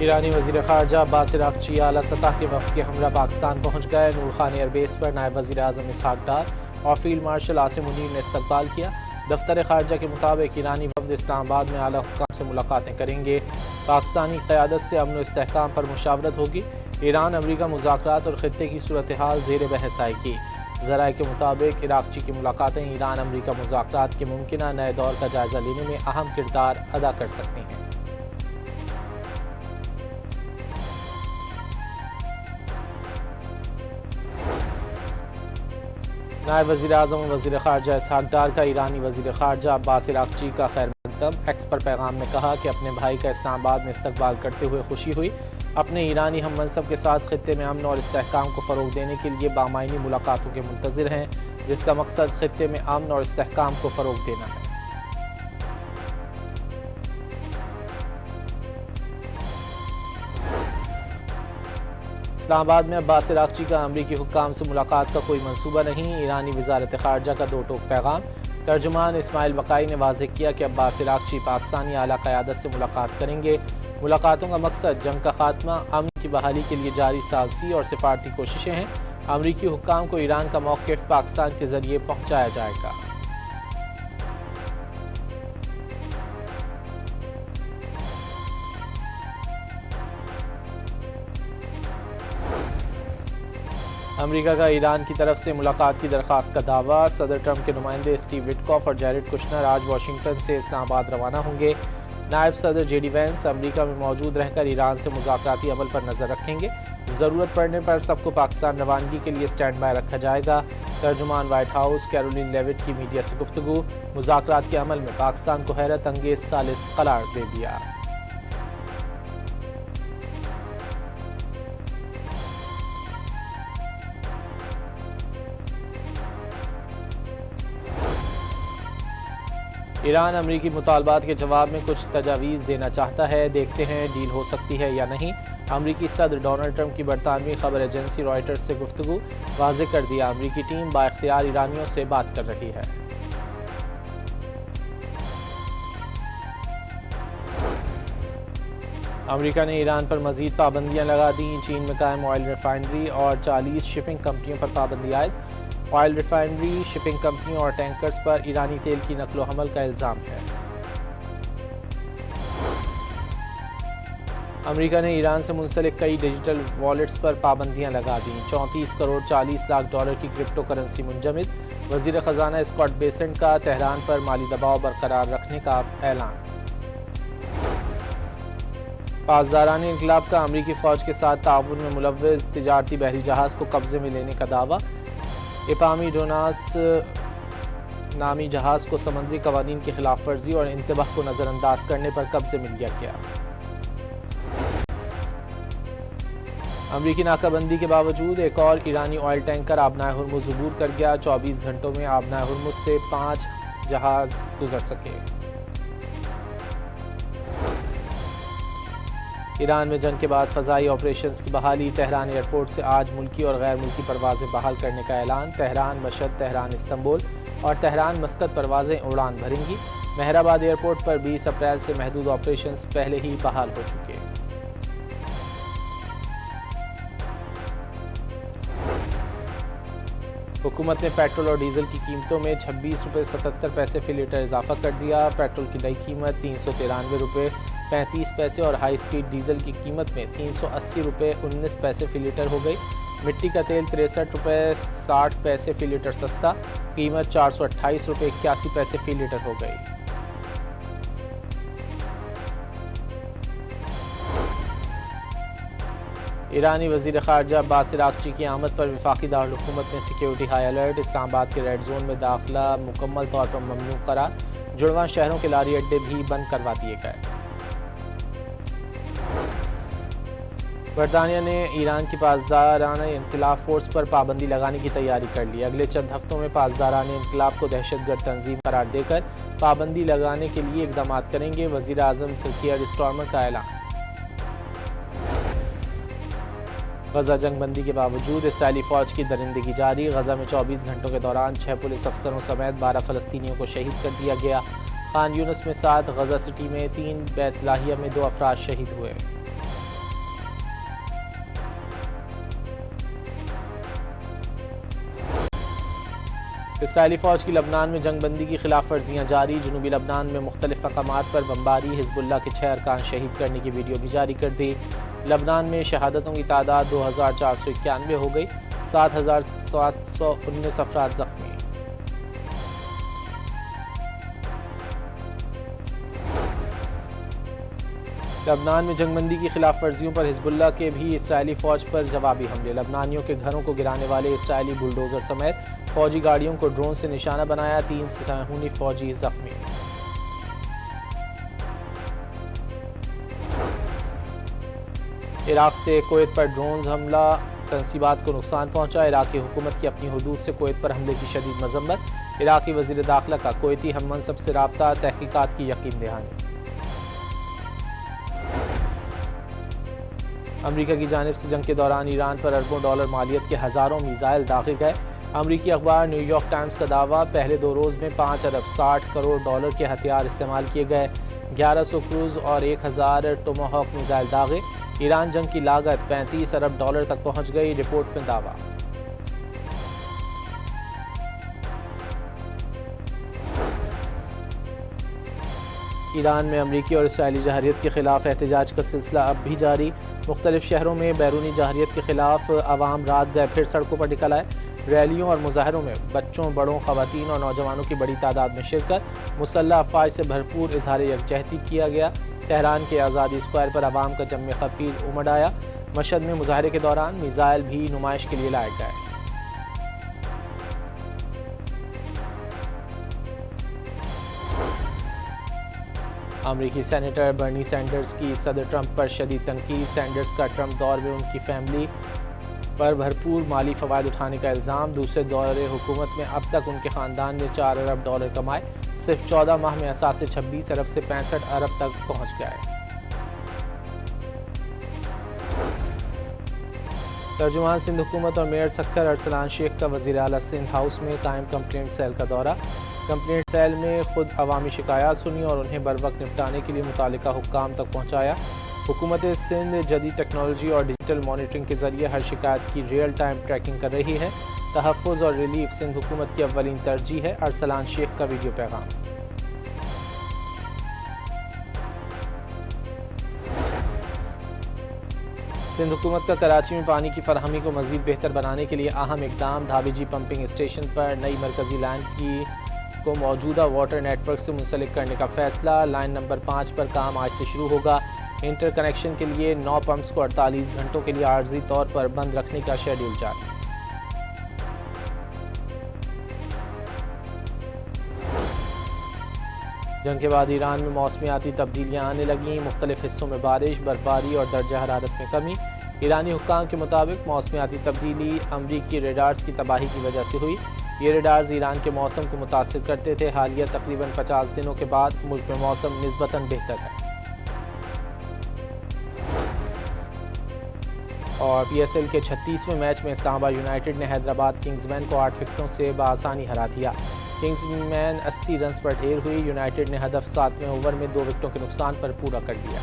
ईरानी वज़ीर ख़ारजा अब्बास अराग़ची आला सतह के वफ़द के हमरा पाकिस्तान पहुँच गए। नूर खान एयरबेस पर नायब वज़ीर आज़म इसहाक़ डार और फील्ड मार्शल आसिम मुनीर ने इस्तक़बाल किया। दफ्तर ख़ारजा के मुताबिक ईरानी वफ़द इस्लामाबाद में आला हुक्काम से मुलाकातें करेंगे। पाकिस्तानी क़यादत से अमन व इस्तेहकाम पर मुशावरत होगी। ईरान अमरीका मुज़ाकरात और ख़ित्ते की सूरत हाल ज़ेर बहस आएगी। ज़राए के मुताबिक अराग़ची की मुलाकातें ईरान अमरीका मुज़ाकरात के मुमकिना नए दौर का जायज़ा लेने में अहम किरदार अदा कर सकती हैं। नायब वज़ीर आज़म और वज़ीर ख़ारजा इसहाक़ डार का ईरानी वज़ीर ख़ारजा अब्बास अराग़ची का खैर मक़दम। एक्स पर पैगाम में कहा कि अपने भाई का इस्लामाबाद में इस्तक़बाल करते हुए खुशी हुई। अपने ईरानी हम मनसब के साथ ख़ित्ते में अमन और इस्तेहकाम को फ़रोग़ देने के लिए बामायनी मुलाकातों के मुंतज़िर हैं, जिसका मकसद ख़ित्ते में अमन और इस्तेहकाम को फ़रोग़ देना है। इस्लामाबाद में अब्बास अराग़ची का अमरीकी हुक्काम से मुलाकात का कोई मंसूबा नहीं। ईरानी वज़ारत ख़ारजा का दो टोक पैगाम। तर्जुमान इस्माइल बक़ाई ने वाज़ेह किया कि अब्बास अराग़ची पाकिस्तानी आला क़यादत से मुलाकात करेंगे। मुलाकातों का मकसद जंग का खात्मा, अमन की बहाली के लिए जारी साज़ी और सिफारती कोशिशें हैं। अमरीकी हुक्काम को ईरान का मौक़िफ़ पाकिस्तान के ज़रिए पहुँचाया जाएगा। अमेरिका का ईरान की तरफ से मुलाकात की दरख्वास्त का दावा। सदर ट्रंप के नुमाइंदे स्टीव विटकॉफ और जैरेड कुशनर आज वाशिंगटन से इस्लामाबाद रवाना होंगे। नायब सदर जेडी वैंस अमेरिका में मौजूद रहकर ईरान से मुज़ाकराती अमल पर नज़र रखेंगे। ज़रूरत पड़ने पर सबको पाकिस्तान रवानगी के लिए स्टैंड बाय रखा जाएगा। तर्जुमान वाइट हाउस कैरोलिन लेविट की मीडिया से गुफ्तगू। मुज़ाकरात के अमल में पाकिस्तान को हैरत अंगेज सालिस करार दे दिया। ईरान अमरीकी मुतालबात के जवाब में कुछ तजावीज़ देना चाहता है। देखते हैं डील हो सकती है या नहीं। अमरीकी सदर डोनाल्ड ट्रंप की बरतानवी खबर एजेंसी रॉयटर्स से गुफ्तगू। वाज़ेह कर दिया अमरीकी टीम बाइख्तियार ईरानियों से बात कर रही है। अमरीका ने ईरान पर मज़ीद पाबंदियाँ लगा दी। चीन में कायम ऑयल रिफाइनरी और 40 शिपिंग कंपनियों पर पाबंदी आयद। ऑयल रिफाइनरी, शिपिंग कंपनियों और टैंकर्स पर ईरानी तेल की नकलो हमल का इल्ज़ाम है। अमेरिका ने ईरान से मुंसलिक कई डिजिटल वॉलेट्स पर पाबंदियां लगा दी। 34 करोड़ 40 लाख डॉलर की क्रिप्टो करेंसी मुंजमद। वज़ीर ख़जाना स्कॉट बेसेंट का तेहरान पर माली दबाव बरकरार रखने का ऐलान। पासदारान इनकलाब का अमरीकी फ़ौज के साथ ताउन में मुलव्वज़ तिजारती बहरी जहाज़ को कब्ज़े में लेने का दावा। इपामी डोनास नामी जहाज़ को समुद्री कवानीन की खिलाफ वर्जी और इंतबाह को नज़रअंदाज करने पर कब्जे में लिया गया। अमरीकी नाकाबंदी के बावजूद एक और ईरानी ऑयल टैंकर आबनाए हुर्मुज़ अबूर कर गया। 24 घंटों में आबनाए हुर्मुज़ से 5 जहाज़ गुजर सके। ईरान में जंग के बाद फ़ज़ाई ऑपरेशंस की बहाली। तेहरान एयरपोर्ट से आज मुल्की और गैर मुल्की परवाज़ें बहाल करने का ऐलान। तेहरान मशहद, तेहरान इस्तंबुल और तेहरान मस्कत परवाज़ें उड़ान भरेंगी। मेहराबाद एयरपोर्ट पर 20 अप्रैल से महदूद ऑपरेशंस पहले ही बहाल हो चुके। हुकूमत ने पेट्रोल और डीजल की कीमतों में 26 रुपये 77 पैसे फ़ी लीटर इजाफा कर दिया। पेट्रोल की नई कीमत 393 रुपये 35 पैसे और हाई स्पीड डीजल की कीमत में 380 रुपये 19 पैसे फ़ी लीटर हो गई। मिट्टी का तेल 63 रुपये 60 पैसे फ़ी लीटर सस्ता, कीमत 428 रुपये 81 पैसे फ़ी लीटर हो गई। ईरानी वज़ीर ख़ारजा अब्बास अराग़ची की आमद पर वफाकी दारुल-हुकूमत में सिक्योरिटी हाई अलर्ट। इस्लामाबाद के रेड जोन में दाखिला मुकम्मल तौर पर ममनू करार। जुड़वां शहरों के लारी अड्डे भी बंद करवा दिए गए। बरतानिया ने ईरान की पासदाराना इनकलाब फोर्स पर पाबंदी लगाने की तैयारी कर ली। अगले चंद हफ्तों में पासदाराना इनकलाब को दहशतगर्द तंजीम करार देकर पाबंदी लगाने के लिए इकदाम करेंगे। वज़ीर आज़म सर कीयर स्टारमर का ऐलान। गजा जंगबंदी के बावजूद इसराइली फ़ौज की दरिंदगी जारी। गजा में 24 घंटों के दौरान 6 पुलिस अफसरों समेत 12 फ़लस्तीनियों को शहीद कर दिया गया। खान यूनिस में 7, गजा सिटी में 3, बैतलाहिया में 2 अफराद शहीद हुए। इसराइली फ़ौज की लबनान में जंगबंदी की खिलाफ वर्जियाँ जारी। जनूबी लबनान में मुख्तलिफ मकामात पर बमबारी, हिजबुल्लाह के 6 अरकान शहीद करने की वीडियो भी जारी कर दी। लबनान में शहादतों की तादाद 2491 हो गई, 7719 अफराद जख्मी। लबनान में जंगबंदी की खिलाफ वर्जियों पर हिजबुल्लाह के भी इसराइली फ़ौज पर जवाबी हमले। लबनानियों के घरों को गिराने वाले इसराइली बुलडोज़र समेत फ़ौजी गाड़ियों को ड्रोन से निशाना बनाया, 3 सहूनी फ़ौजी जख्मी। इराक़ से कुवैत पर ड्रोन हमला, तनसीबात को नुकसान पहुंचा। इराक़ी हुकूमत की अपनी हुदूद से कुवैत पर हमले की शदीद मजम्मत। इराक़ी वज़ीर दाखिला का कुवैती हम मनसब से राब्ता, तहकीकात की यकीन दहानी। अमरीका की जानिब से जंग के दौरान ईरान पर अरबों डॉलर मालियत के हज़ारों मिसाइल दागे गए। अमरीकी अखबार न्यूयॉर्क टाइम्स का दावा, पहले 2 रोज़ में 5 अरब 60 करोड़ डॉलर के हथियार इस्तेमाल किए गए। 1100 क्रूज़ और 1000 टोमाहॉक मिसाइल दागे। ईरान जंग की लागत 35 अरब डॉलर तक पहुंच गई, रिपोर्ट में दावा। ईरान में अमरीकी और इसराइली जहरियत के खिलाफ एहतजाज का सिलसिला अब भी जारी। मुख्तलिफ शहरों में बैरूनी जहरियत के खिलाफ अवाम रात गए फिर सड़कों पर निकल आए। रैलियों और मुजाहरों में बच्चों, बड़ों, खवातीन और नौजवानों की बड़ी तादाद में शिरकत। मुसल्लह अफवाज से भरपूर इजहार यकजहती किया गया। तेहरान के आज़ादी स्क्वायर पर आवाम का जम खफीर उमड़ आया। मशहद में मुजाहरे के दौरान मिसाइल भी नुमाइश के लिए लाए गए। अमरीकी सेनेटर बर्नी सैंडर्स की सदर ट्रंप पर शदीद तनकीद। सैंडर्स का ट्रंप दौर में उनकी फैमिली पर भरपूर माली फ़वाद उठाने का इल्ज़ाम। दूसरे दौरे हुकूमत में अब तक उनके ख़ानदान ने 4 अरब डॉलर कमाए। सिर्फ 14 माह में असासे 26 अरब से 65 अरब तक पहुँच गए। तर्जुमान सिंध हुकूमत और मेयर सक्खर अरसलान शेख का वज़ीर आला सिंध हाउस में कायम कंप्लेंट सेल का दौरा। कंप्लेंट सेल में खुद अवामी शिकायत सुनी और उन्हें बर वक्त निपटाने के लिए मुतालिका हुक्काम तक पहुँचाया। हुकूमत सिंध जदीद टेक्नोलॉजी और डिजिटल मॉनिटरिंग के जरिए हर शिकायत की रियल टाइम ट्रैकिंग कर रही है। तहफ़्फ़ुज़ और रिलीफ सिंध हुकूमत की अव्वलीन तरजीह है। अरसलान शेख का वीडियो पैगाम। सिंध हुकूमत का कराची में पानी की फराहमी को मज़ीद बेहतर बनाने के लिए अहम इकदाम। धाबीजी पंपिंग स्टेशन पर नई मरकजी लाइन को मौजूदा वाटर नेटवर्क से मुंसलिक करने का फैसला। लाइन नंबर 5 पर काम आज से शुरू होगा। इंटर कनेक्शन के लिए 9 पंप्स को 48 घंटों के लिए आर्जी तौर पर बंद रखने का शेड्यूल जारी। जंग के बाद ईरान में मौसमियाती तब्दीलियां आने लगीं। मुख्तलिफ हिस्सों में बारिश, बर्फबारी और दर्जा हरारत में कमी। ईरानी हुक्काम के मुताबिक मौसमियाती तब्दीली अमरीकी रेडार्स की तबाही की वजह से हुई। ये रेडार्स ईरान के मौसम को मुतासिर करते थे। हालिया तकरीबन 50 दिनों के बाद मुल्क में मौसम निस्बतन बेहतर है। और PSL के 36वें मैच में इस्लामाबाद यूनाइटेड ने हैदराबाद किंग्समैन को 8 विकेटों से बआसानी हरा दिया। किंग्समैन 80 रन पर ढेर हुई। यूनाइटेड ने हदफ 7वें ओवर में 2 विकेटों के नुकसान पर पूरा कर दिया।